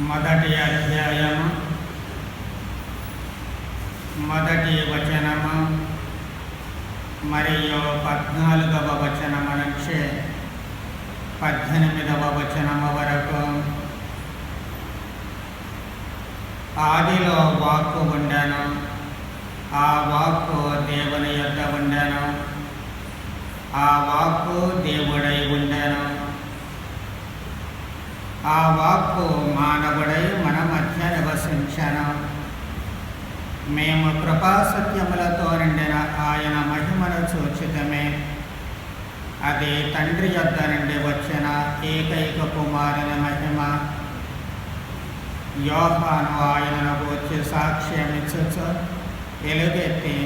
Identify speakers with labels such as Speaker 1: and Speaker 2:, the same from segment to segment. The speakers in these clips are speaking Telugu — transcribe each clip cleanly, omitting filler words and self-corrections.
Speaker 1: మొదటి అధ్యాయము మొదటి వచనము మరియు 14వ వచనము నుంచి 18వ వచనము వరకు. ఆదిలో వాక్కు ఉండెను, ఆ వాక్కు దేవుని యొద్ద ఉండెను, ఆ వాక్కు దేవుడై ఉండెను. ఆ వాక్కు మానవుడై మన మధ్య నివసించెను. మేము కృపాసత్యములతో నిండిన ఆయన మహిమను చూచితమే. అది తండ్రి యొద్ద నుండి వచ్చిన ఏకైక కుమారుని మహిమ. యోహాను ఆయనను గూర్చి సాక్ష్యమిచ్చుచు ఎలుగెత్తి,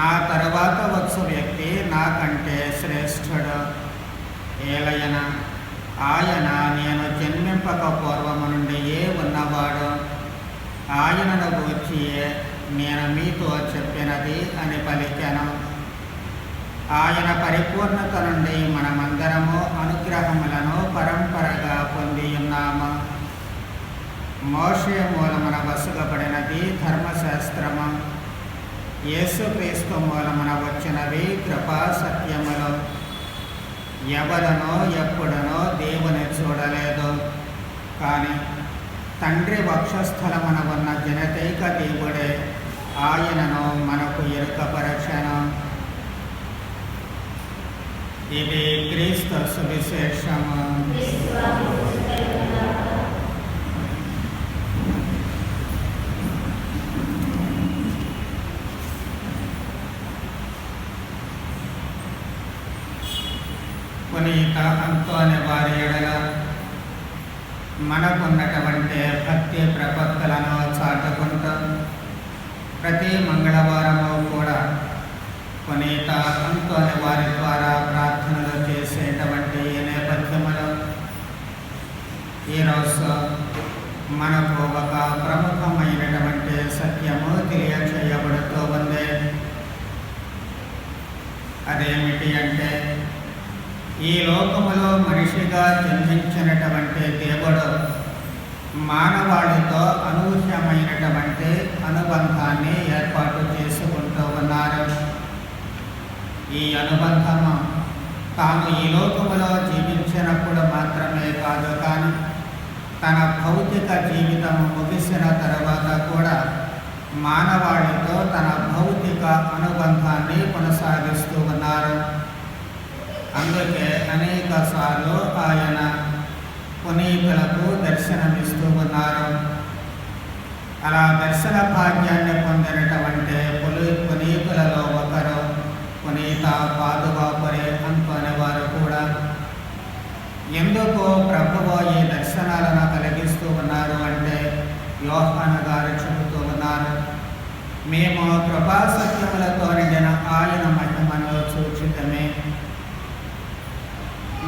Speaker 1: నా తరువాత వచ్చు వ్యక్తి నాకంటే శ్రేష్ఠుడు, ఏలయన ఆయన నేను జన్మింపక పూర్వము నుండి ఉన్నవాడు, ఆయనను గూర్చియే నేను మీతో చెప్పినది అని పలికెను. ఆయన పరిపూర్ణత నుండి మనమందరము అనుగ్రహములను పరంపరగా పొంది ఉన్నాము. మోషే మూలమున వసుగబడినది ధర్మశాస్త్రము, యేసుక్రీస్తు మూలమున వచ్చినవి కృపా సత్యములు. ఎవరనో ఎప్పుడనో దేవుని చూడలేదు, కానీ తండ్రి వక్షస్థలమున ఉన్న జనతైక దేవుడే ఆయనను మనకు ఎరుకపరచెను. ఇది క్రీస్తు సువిశేషము. పునీత అంతోని వారి ఎడల మనకున్నటువంటి భక్తి ప్రపత్తులను చాటుకుంటూ ప్రతి మంగళవారము కూడా పునీత అంతోని వారి ద్వారా ప్రార్థనలు చేసేటువంటి నేపథ్యములో ఈరోజు మనకు ఒక ప్రముఖమైనటువంటి సత్యము తెలియచేయబడుతూ ఉంది. అదేమిటి అంటే, ఈ లోకములో మనిషిగా జన్మించినటువంటి దేవుడు మానవాళితో అనూహ్యమైనటువంటి అనుబంధాన్ని ఏర్పాటు చేసుకుంటూ ఉన్నారు. ఈ అనుబంధము తాను ఈ లోకములో జీవించినప్పుడు మాత్రమే కాదు, కానీ తన భౌతిక జీవితము ముగిసిన తర్వాత కూడా మానవాళితో తన భౌతిక అనుబంధాన్ని కొనసాగిస్తూ ఉన్నారు. అందుకే అనేక సార్లు ఆయన పునీతులకు దర్శనమిస్తూ ఉన్నారు. అలా దర్శన భాగ్యాన్ని పొందినటువంటి పునీతులలో ఒకరు పునీత పాదువాపురి అంతోని వారు కూడా. ఎందుకు ప్రభువు ఈ దర్శనాలను కలిగిస్తూ ఉన్నారు అంటే, యోహాను గారు చెబుతూ ఉన్నారు, మేము కృపాసత్యములతో నిండిన ఆయన మహిమను చూచితమే.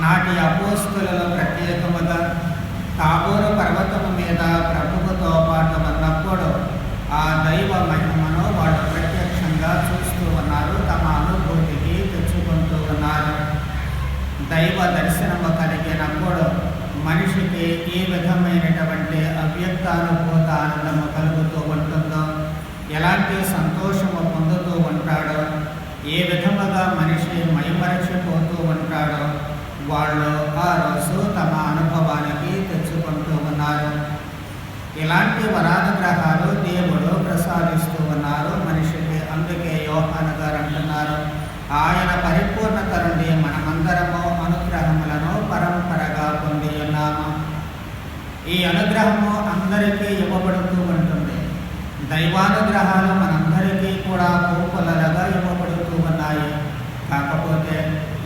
Speaker 1: నాటి అపోస్తలులు ప్రత్యేకముగా తాబోరు పర్వతము మీద ప్రభువుతో పాటు ఉన్నప్పుడు ఆ దైవ మహిమను వాళ్ళు ప్రత్యక్షంగా చూస్తూ ఉన్నారు, తమ అనుభూతికి తెచ్చుకుంటూ ఉన్నారు. దైవ దర్శనము కలిగినప్పుడు మనిషికి ఏ విధమైనటువంటి అవ్యక్తానుభూత ఆనందము కలుగుతూ ఉంటుందో, ఎలాంటి సంతోషము పొందుతూ ఉంటాడో, ఏ విధముగా మనిషి మైమరచిపోతూ ఉంటాడో వాళ్ళు ఆ రోజు తమ అనుభవానికి తెచ్చుకుంటూ ఉన్నారు. ఇలాంటి వరానుగ్రహాలు దేవుడు ప్రసాదిస్తూ ఉన్నారు మనిషికి. అందుకే యోహాను గారు అంటున్నారు, ఆయన పరిపూర్ణత నుండి మనమందరము అనుగ్రహములను పరంపరగా పొంది ఉన్నాము. ఈ అనుగ్రహము అందరికీ ఇవ్వబడుతూ ఉంటుంది. దైవానుగ్రహాలు మనందరికీ కూడా పూపులలుగా ఇవ్వబడుతూ ఉన్నాయి. కాకపోతే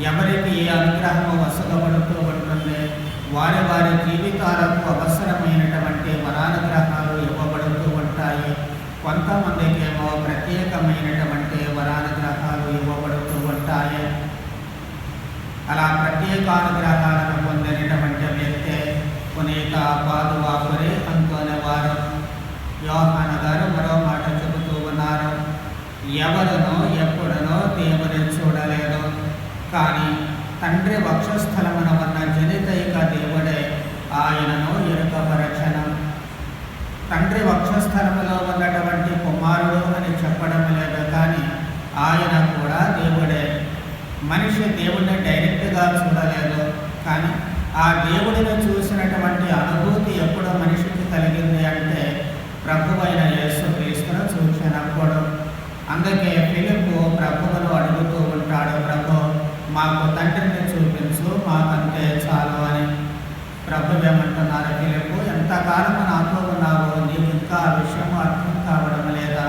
Speaker 1: ఎవరికి ఏ అనుగ్రహము వసగబడుతూ ఉంటుంది, వారి వారి జీవితాలకు అవసరమైనటువంటి వరానుగ్రహాలు ఇవ్వబడుతూ ఉంటాయి. కొంతమందికేమో ప్రత్యేకమైనటువంటి వరానుగ్రహాలు ఇవ్వబడుతూ ఉంటాయి. అలా ప్రత్యేకానుగ్రహాలను పొందినటువంటి వ్యక్తే పునీత పాదువాపురి అంతోని వారు. యోహాను గారు మరో మాట చెబుతూ ఉన్నారు, ఎవరునో ఎప్పుడునో దేవుని చూడలేదు, కానీ తండ్రి వక్షస్థలమున ఉన్న జనితైక దేవుడే ఆయనను ఎరుకపరచెను. తండ్రి వక్షస్థలములో ఉన్నటువంటి కుమారుడు అని చెప్పడం లేదు, కానీ ఆయన కూడా దేవుడే. మనిషి దేవుడిని డైరెక్ట్గా చూడలేదు, కానీ ఆ దేవుడిని చూసినటువంటి అనుభూతి ఎప్పుడు మనిషికి కలిగింది అంటే ప్రభువైన యేసుక్రీస్తును చూసినప్పుడు. అందుకే ఫిలిప్పు ప్రభువును అడుగుతూ ఉంటాడు, ప్రభు మాకు తండ్రిని చూపించు, మాకంటే చాలు అని. ప్రభు ఏమంటున్నారు, ఫిలిప్పు ఎంతకాలము నాతో ఉన్నావో నీకు ఇంకా ఆ విషయం అర్థం కావడం లేదా?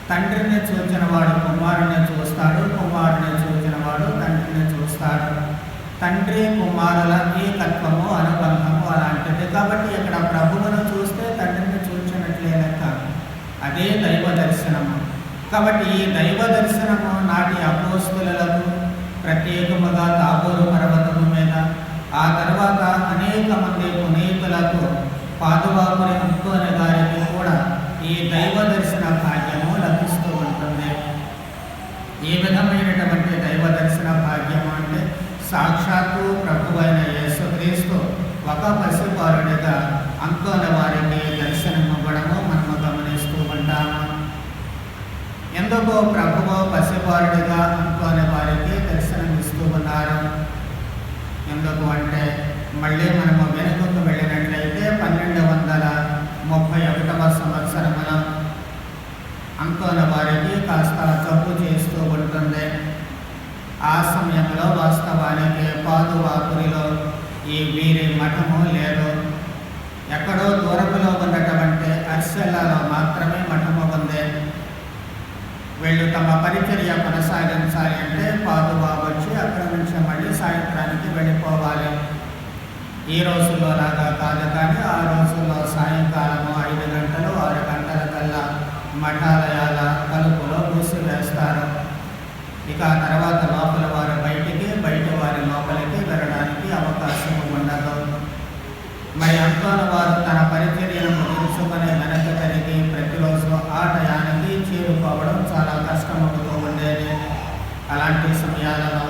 Speaker 1: తండ్రిని చూచిన వాడు కుమారుని చూస్తాడు, కుమారుని చూచిన వాడు తండ్రిని చూస్తాడు. తండ్రి కుమారుల ఏకత్వము అనుబంధము అలాంటిది. కాబట్టి ఇక్కడ ప్రభువును చూస్తే తండ్రిని చూచినట్లే లెక్క. అదే దైవ దర్శనము. కాబట్టి ఈ దైవ దర్శనము నాటి అపోస్తలులకు ప్రత్యేకముగా తాబోరు పర్వతము మీద, ఆ తర్వాత అనేక మంది పునీతులకు, పాదువాపురి అంతోని గారికి కూడా ఈ దైవ దర్శన భాగ్యము లభిస్తూ ఉంటుంది. ఈ విధమైనటువంటి దైవ దర్శన భాగ్యము అంటే సాక్షాత్తు ప్రభువైన యేసుక్రీస్తు ఒక పసిబాలుడిగా అంతోని వారికి దర్శనమివ్వడము మనము గమనిస్తూ ఉంటాము. ఎందుకు ప్రభువు పసిబాలుడిగా అంతోని వారికి దర్శనమిస్తూ ఉన్నారు? ఎందుకు అంటే మళ్ళీ మనము వెనుకకు వెళ్ళినట్లయితే 1231 సంవత్సరములో అంతోని వారికి కాస్త జబ్బు చేస్తూ ఉంటుంది. ఆ సమయంలో వాస్తవానికి పాదువాపురిలో ఈ వీరి మఠము లేదు. ఎక్కడో దూరములో ఉన్నటువంటి అర్సెల్లాలో మాత్రమే మఠము ఉంది. వీళ్ళు తమ పరిచర్య కొనసాగించాలి అంటే పాదువా వచ్చి అక్కడి నుంచి మళ్ళీ సాయంత్రానికి వెళ్ళిపోవాలి. ఈ రోజుల్లో లాగా కాదు, కానీ ఆ రోజుల్లో సాయంకాలము 5 గంటలు 6 గంటల కల్లా మఠాలయాల తలుపులో మూసివేస్తారు. ఇక ఆ తర్వాత లోపల వారు బయటికి, బయట వారి లోపలికి వెళ్ళడానికి అవకాశం ఉండదు. మరి అంతోని వారు తన పరిచర్యను ముగించుకొని వెనక్కి తిరిగి ప్రతిరోజు ఆ టయానికి చేరుకోవడం చాలా కష్టమవుతూ ఉండేది. అలాంటి సమయాలలో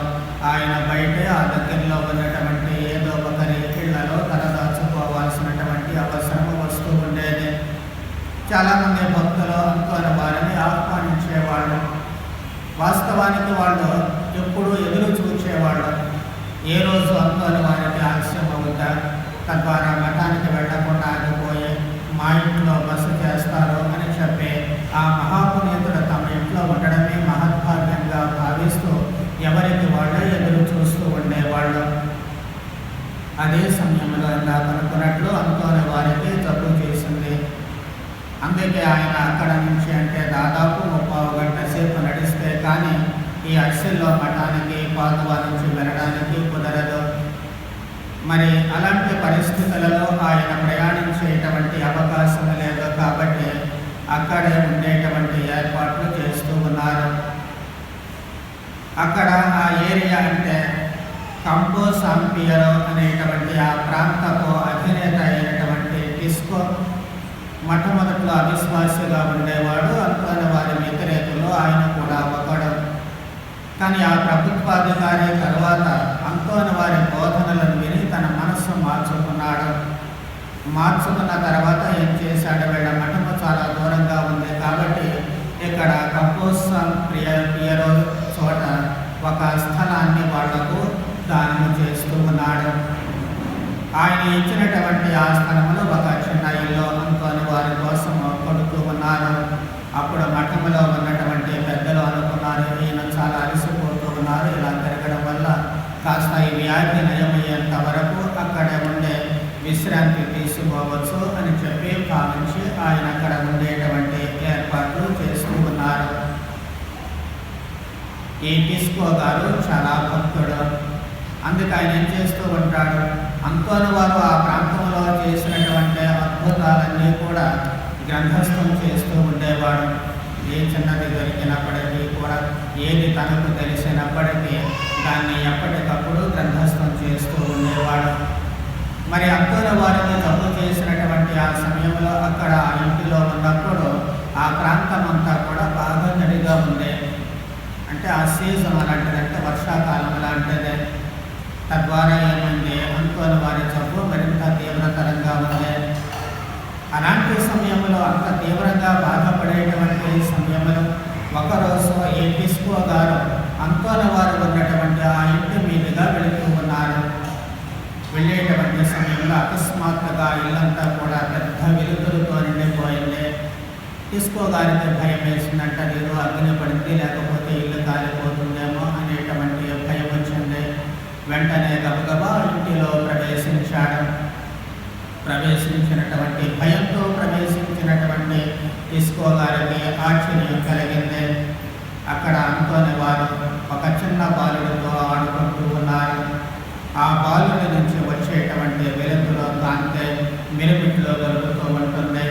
Speaker 1: ఆయన బయటే ఆ దగ్గరలో ఉన్నటువంటి ఏదో ఒకరి ఇళ్లలో తలదాచుకోవాల్సినటువంటి అవసరం వస్తూ ఉండేది. చాలామంది భక్తులు అంతోని వారిని ఆహ్వానించేవాళ్ళు. వాస్తవానికి వాళ్ళు ఎప్పుడు ఎదురు చూచేవాళ్ళు, ఏ రోజు అంతోని వారికి ఆలస్యం అవుతా, తద్వారా మఠానికి వెళ్లకుండా ఆగిపోయి మా ఇంట్లో బస చేస్తారు అని చెప్పి ఆ మహాపునీతుడు తమ ఇంట్లో ఉండడమే మహద్భాగ్యంగా భావిస్తూ ఎవరికి వాళ్ళే ఎదురు చూస్తూ ఉండేవాళ్ళు. అదే సమయంలో ఇందాక అనుకున్నట్లు అంతోని వారికి జబ్బు చేసింది. అందుకే ఆయన అక్కడ నుంచి అంటే దాదాపు 30 గంటల సేపు నడిస్తే కానీ ఈ అర్సెల్లో మఠానికి పాదువా నుంచి వెళ్ళడానికి కుదరదు. మరి అలాంటి పరిస్థితులలో ఆయన ప్రయాణించేటువంటి అవకాశం లేదు. కాబట్టి అక్కడే ఉండేటువంటి ఏర్పాట్లు చేస్తూ ఉన్నారు. అక్కడ ఆ ఏరియా అంటే కంపో సాంపియరో అనేటువంటి ఆ ప్రాంతపు అధినేత అయినటువంటి టిస్కో మొట్టమొదట్లో అవిశ్వాసిగా ఉండేవాడు. అంతోని వారి వ్యతిరేకులు ఆయన కూడా ఒకడు. కానీ ఆ ప్రభుత్వాధికారి తర్వాత అంతోని వారి బోధనలను విని తన మనస్సు మార్చుకున్నాడు. మార్చుకున్న తర్వాత ఏం చేశాడు, వీళ్ళ మఠము చాలా దూరంగా ఉంది కాబట్టి ఇక్కడ కంపోసం పియరో చోట ఒక స్థలాన్ని వాళ్లకు దానము చేస్తూ ఉన్నాడు. ఆయన ఇచ్చినటువంటి ఆ స్థలంలో ఒక చిన్న ఇల్లు అంతోని వారి కోసం కొడుతూ ఉన్నారు. అప్పుడు మఠములో ఉన్నటువంటి పెద్దలు అనుకున్నారు, ఈయన చాలా అలసిపోతూ ఉన్నారు, ఇలా తిరగడం వల్ల కాస్త ఈ వ్యాధి నయమయ్యేంత వరకు అక్కడే ఉండే విశ్రాంతి తీసుకోవచ్చు అని చెప్పి భావించి ఆయన అక్కడ ఉండేటువంటి ఏర్పాట్లు చేస్తూ ఉన్నారు. ఈ టిస్కో గారు చాలా భక్తుడు. అందుకే ఆయన ఏం చేస్తూ ఉంటాడు, అంతోని వారు ఆ ప్రాంతంలో చేసినటువంటి అద్భుతాలన్నీ కూడా గ్రంథస్థం చేస్తూ ఉండేవాడు. ఏ చిన్నది దొరికినప్పటికీ కూడా, ఏది తనకు తెలిసినప్పటికీ దాన్ని ఎప్పటికప్పుడు గ్రంథస్థం చేస్తూ ఉండేవాడు. మరి అంతోని వారిని జబ్బు చేసినటువంటి ఆ సమయంలో అక్కడ ఆ ఇంటిలో ఉన్నప్పుడు ఆ ప్రాంతం అంతా కూడా బాగా తడిగా ఉంది. అంటే ఆ సీజన్ అలాంటిదంటే వర్షాకాలం లాంటిదే. తద్వారా ఏమైంది, అంతోని వారి జబ్బు మరింత తీవ్రతరంగా ఉంది. అలాంటి సమయంలో అంత తీవ్రంగా బాధపడేటువంటి సమయంలో ఒకరోజు ఈ టిస్కో గారు అంతోని వారు ఉన్నటువంటి ఆ ఇంటి మీదుగా వెళుతూ ఉన్నారు. వెళ్ళేటువంటి సమయంలో అకస్మాత్తుగా ఇల్లంతా కూడా పెద్ద వెలుతురుతో నిండిపోయింది. టిస్కో గారికి భయం వేసిందంట, నేను అగ్ని పడింది లేకపోతే ఇల్లు కాలిపోతుందేమో అనేటువంటి భయం వచ్చింది. వెంటనే గబగబా ఇంటిలో ప్రవేశించాడు. ప్రవేశించినటువంటి భయంతో ప్రవేశించినటువంటి టిస్కో గారికి ఆశ్చర్యం కలిగింది. అక్కడ అంతోని వారు ఒక చిన్న బాలుడితో ఆడుకుంటూ ఉన్నారు. ఆ బాలుడి నుంచి వచ్చేటువంటి వెలుగులో కాంతే మిరుమిట్లో దొరుకుతూ ఉంటుంది.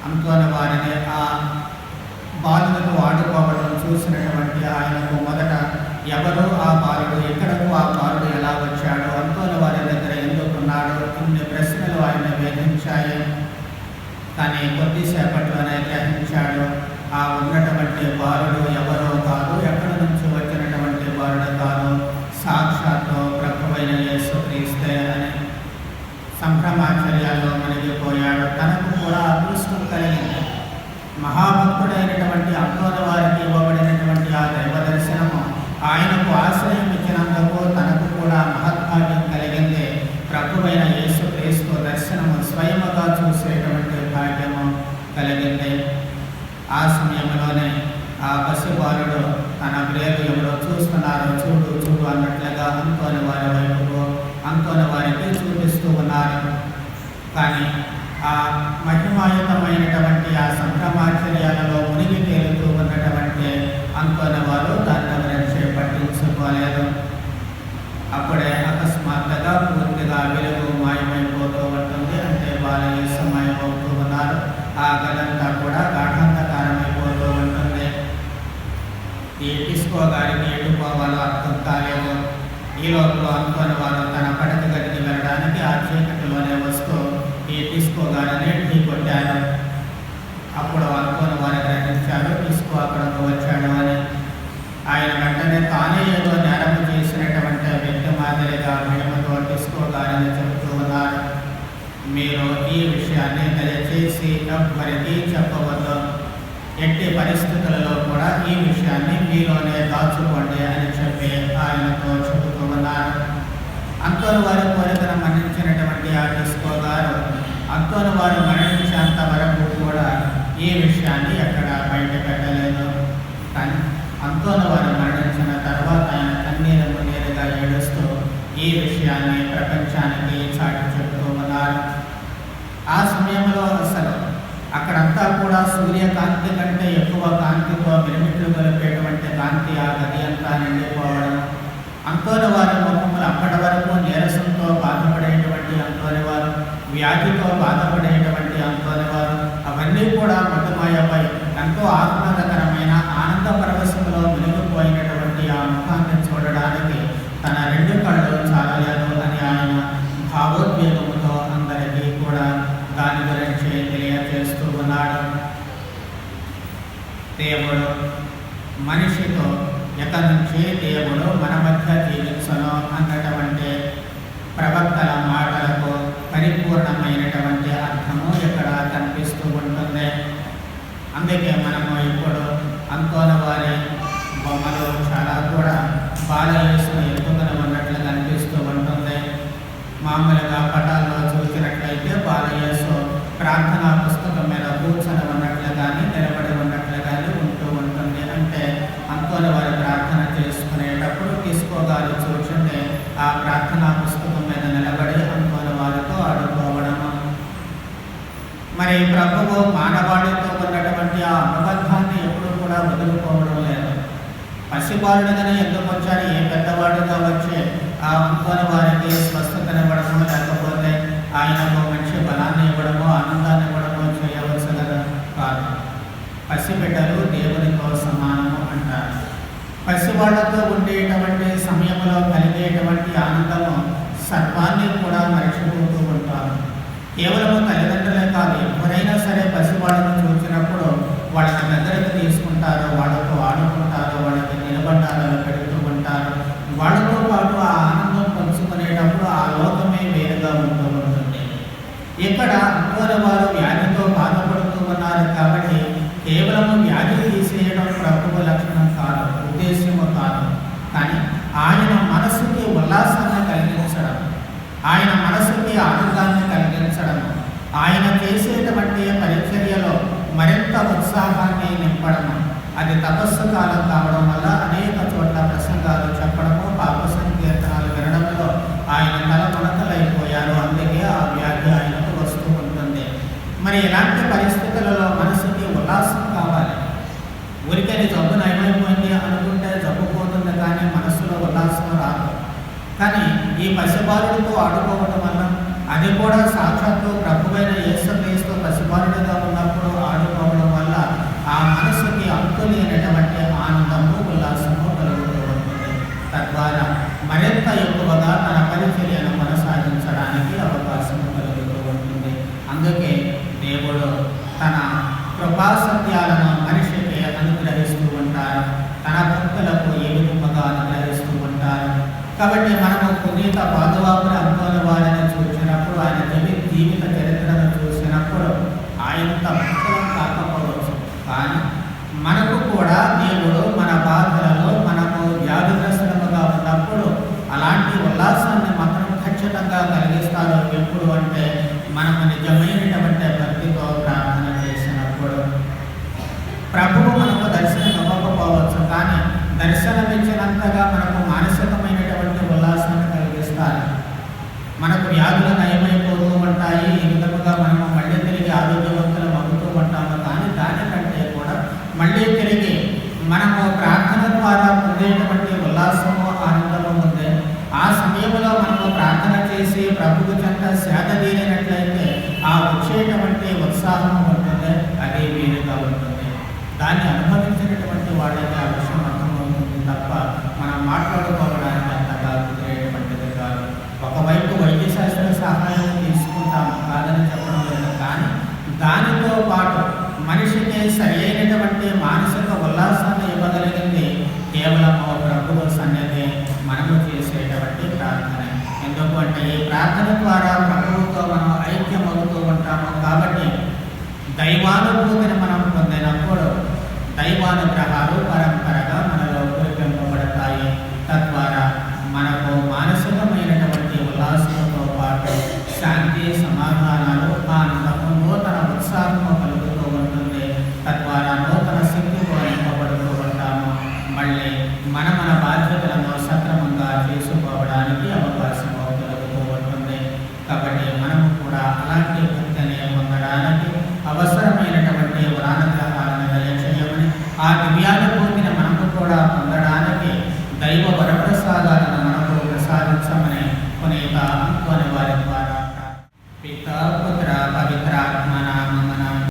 Speaker 1: అంతోని వారిని ఆ బాలుడితో ఆడుకోవడం చూసినటువంటి ఆయనకు మొదట ఎవరు ఆ బాలుడు, ఎక్కడకు ఆ బాలుడు ఎలా వచ్చాడు, అంతోని వారి దగ్గర ఎందుకున్నాడు, ఇన్ని ప్రశ్నలు ఆయన వేధించాయి. కానీ కొద్దిసేపట్లోనే గ్రహించాడు, ఆ ఉన్నటువంటి బాలుడు ఎవరో కాదు, ఎక్కడి నుంచి వచ్చినటువంటి బాలుడు కాదు, సాక్షాత్తు ప్రభువైన యేసుక్రీస్తే అని సంభ్రమాచర్యాల్లో మునిగిపోయాడు. తనకు కూడా అదృష్టం కలిగింది. మహాభక్తుడైనటువంటి అంతోని వారికి ఇవ్వబడినటువంటి ఆ దైవ దర్శనము ఆయనకు ఆశ్రయం ఇచ్చినందుకు తనకు కూడా మహద్భాగ్యం కలిగింది. ప్రభువైన యేసుక్రీస్తు దర్శనము స్వయముగా చూసేటువంటి భాగ్యము కలిగింది. ఆ సమయంలోనే ఆ పసిబాలుడు తన ప్రేరు ఎవరో చూస్తున్నారు, చూడు చూడు అన్నట్లుగా అంతోని వారి వైపుకు అంతోని వారికి చూపిస్తూ ఉన్నారు. కానీ ఆ మహిమాయుతమైనటువంటి ఆ సంభ్రమాచర్యాలలో మునిగి తేలుతూ ఉన్నటువంటి అంతోని వారు దాని గురించి పట్టించుకోలేదు. అప్పుడే అకస్మాత్తుగా పూర్తిగా వెలుగు మాయమైపోతూ ఉంటుంది. అంటే బాలయేసు మాయమవుతూ ఉన్నారు. ఆ గదంతా కూడా గాఢాంధకారమైపోతూ ఉంటుంది. ఈ టిస్కో గారికి ఎటు పోవాలో అర్థం కాలేదు. ఈ లోపల అంతోని వారు తన పడక గదికి వెళ్ళడానికి ఆ చీకటిలోనే వస్తూ ఈ టిస్కో గారిని ఢీ కొట్టారు. అప్పుడు అంతోని వారు గ్రహించారు టిస్కో అక్కడకు వచ్చాడు అని. ఆయన వెంటనే తానే ఏదో నేరం చేసినటువంటి వ్యక్తి మాదిరిగా భయముతో టిస్కో గారిని చెబుతూ ఉన్నారు, మీరు ఈ విషయాన్ని దయచేసి ఎవ్వరికీ చెప్పవద్దు, ఎట్టి పరిస్థితులలో కూడా ఈ విషయాన్ని మీలోనే దాచుకోండి అని చెప్పి ఆయనతో చెబుతూ ఉన్నారు. అంతోని వారి కోరికను మన్నించినటువంటి ఆ టిస్కో గారు అంతోని వారు మరణించేంత వరకు కూడా ఈ విషయాన్ని ఎక్కడ బయట పెట్టలేదు. కానీ అంతోని వారు మరణించిన తర్వాత ఆయన కన్నీరుగా ఏడుస్తూ ఈ విషయాన్ని ప్రపంచానికి చాటి చెబుతూ ఉన్నారు. ఆ సమయంలో అసలు అక్కడంతా కూడా సూర్యకాంతి కంటే ఎక్కువ కాంతితో మిరుమిట్లు కలిపేటువంటి కాంతి ఆ గది అంతా నిండిపోవడం, అంతోని వారి ముఖములు అప్పటి వరకు నీరసంతో బాధపడేటువంటి అంతోని వారు, వ్యాధితో బాధపడేటువంటి అంతోని వారు, అవన్నీ కూడా మధుమాయపై ఎంతో ఆహ్లాదకరమైన ఆనంద పరవశంలో మునిగిపోయినటువంటి ఆ ముఖాన్ని చూడడానికి తన రెండు కళ్ళు చాలలేదు అని ఆయన భావోద్వేగముతో అందరికీ కూడా దాని గురించి తెలియజేస్తూ ఉన్నాడు. దేవుడు మనిషితో ఇక నుంచి దేవుడు మన మధ్య జీవించను అన్నటువంటి ప్రవక్తల మాటలకు పరిపూర్ణమైనటువంటి అర్థము ఇక్కడ కనిపిస్తూ ఉంటుంది. అందుకే మనము ఇప్పుడు అంతోని వారి బొమ్మలు చాలా కూడా బాలయేసును ఎత్తుకుని ఉన్నట్లు కనిపిస్తూ ఉంటుంది. మామూలుగా పటాల్లో చూసినట్లయితే బాలయేసు ప్రార్థనా పుస్తకం మీద కూర్చొని ఉన్నట్లు కానీ నిలబడి ఉన్నట్లు కానీ ఉంటూ ఉంటుంది. అంటే అంతోని వారి ప్రార్థన చేసుకునేటప్పుడు టిస్కో గారు చూస్తుంటే ఆ ప్రార్థనా పుస్తకం మీద నిలబడి అంతోని వారితో ఆడుకోవడము. మరి ప్రభువు మానవాడితో ఉన్నటువంటి ఆ అనుబంధాన్ని ఎప్పుడూ కూడా వదులుకోవడం లేదు. పసిబాలుడుగానే ఎందుకు వచ్చారు, ఏ పెద్దవాడుగా వచ్చి ఆ అంతోని వారికి స్వస్థతనివ్వడము, లేకపోతే ఆయనకు మంచి బలాన్ని ఇవ్వడము, ఆనందాన్ని ఇవ్వడము చేయవచ్చు కదా, కాదు. పసిబిడ్డలు దేవునితో సమానము అంటారు. పసివాళ్లతో ఉండేటువంటి సమయంలో కలిగేటువంటి ఆనందము సర్వాన్ని కూడా మర్చిపోతూ ఉంటారు. కేవలము తల్లిదండ్రులే కాదు, ఎవరైనా సరే పసివాళ్ళను చూసినప్పుడు వాళ్ళకి దగ్గరకు తీసుకుంటారు, వాళ్ళతో ఆడుకుంటారు, వాళ్ళకి నిలబడ్డాలను పెడుతూ ఉంటారు. వాళ్ళతో పాటు ఆ ఆనందం పంచుకునేటప్పుడు ఆ లోకమే వేరుగా ఉంటూ ఉంటుంది. ఇక్కడ అంతోని వారు వ్యాధితో బాధపడుతూ ఉన్నారు కాబట్టి కేవలం వ్యాధి తీసేయడం ప్రభువు లక్షణం కాదు, ఉద్దేశ్యము కాదు. కానీ ఆయన మనసుకి ఉల్లాసాన్ని కలిగించడం, ఆయన మనసుకి ఆనందాన్ని కలిగించడం, ఆయన చేసేటువంటి పరిచర్యలో మరింత ఉత్సాహాన్ని నింపడం. అది తపస్సు కాలం కావడం వల్ల అనేక చోట్ల ప్రసంగాలు చెప్పడము, పాప సంకీర్తనాలు వినడంలో ఆయన తల మునకలైపోయారు. అందుకే ఆ వ్యాధి ఆయనకు వస్తూ ఉంటుంది. మరి ఇలాంటి పరిస్థితులలో మనసుకి ఉల్లాసం కావాలి. ఊరికని జబ్బు నయమైపోయింది అనుకుంటే జబ్బు పోతుంది, కానీ మనసులో ఉల్లాసం రాదు. కానీ ఈ పసిబాలుడితో ఆడుకోవడం వల్ల, అది కూడా సాక్షాత్తు ప్రభువైన యేసుక్రీస్తు పసిబాలుడిగా ఉన్నప్పుడు ఆడుకోవడం వల్ల ఆ మనసుకి అంతులేనటువంటి ఆనందము, ఉల్లాసము కలుగుతూ ఉంటుంది. తద్వారా మరింత ఎక్కువగా తన పరిచర్యను కొనసాగించడానికి అవకాశం కలుగుతూ ఉంటుంది. అందుకే దేవుడు తన కృపా సత్యాలను మనిషికి అనుగ్రహిస్తూ ఉంటారు, తన భక్తులకు ఏ విధముగా అనుగ్రహిస్తూ ఉంటారు. కాబట్టి మనము పునీత పాదువాపురి అంతోని వారిని చూసినప్పుడు, ఆయన జీవిత చరిత్రను చూసినప్పుడు ఆయనంత భక్తులం కాకపోవచ్చు, కానీ మనకు కూడా దేవుడు మన బాధలలో మనము వ్యాధిగ్రస్తులుగా ఉన్నప్పుడు అలాంటి ఉల్లాసాన్ని మాత్రం ఖచ్చితంగా కలిగిస్తారు. ఎప్పుడు అంటే మనము నిజమైనటువంటి భక్తితో ప్రార్థన చేసినప్పుడు. ప్రభువు మనకు దర్శనం ఇవ్వకపోవచ్చు, కానీ దర్శనమిచ్చినంతగా మనకు మానసికమైనటువంటి ఉల్లాసాన్ని కలిగిస్తారు. మనకు వ్యాధులు నయమైపోతూ ఉంటాయి, ఈ విధముగా మనము మళ్ళీ తిరిగి ఆరోగ్యవంతులం అవుతూ ఉంటాము. కానీ దానికంటే కూడా మళ్ళీ తిరిగి మనము ప్రార్థన ద్వారా పొందేటువంటి ఉల్లాసము, ఆనందము ఉంది. ఆ సమయంలో మనము ప్రార్థన చేసి ప్రభువు చెంత సేద తీరినట్లయితే ఆ వచ్చేటువంటి ఉత్సాహం ఉంటుంది, అది వేరుగా ఉంటుంది. దాన్ని అనుభవించినటువంటి వాళ్ళకి ఆ విషయం అర్థమవుతుంది తప్ప మనం మాట్లాడుకోవడానికి అంతగా కుదిరేటువంటిది కాదు. ఒకవైపు వైద్యశాస్త్ర సహాయం తీసుకుంటాము, కాదని చెప్పడం లేదు, కానీ దానితో పాటు మనిషికి సరి అయినటువంటి మానసిక ఉల్లాసాన్ని ఇవ్వగలిగింది కేవలం ప్రభువు సన్నిధి మనము చేసేటువంటి ప్రార్థన. ఎందుకంటే ఈ ప్రార్థన ద్వారా ప్రభువుతో మనం ఐక్యమవుతూ ఉంటాము. కాబట్టి దైవానుభూతిని మనం పొందినప్పుడు దైవానుగ్రహాలు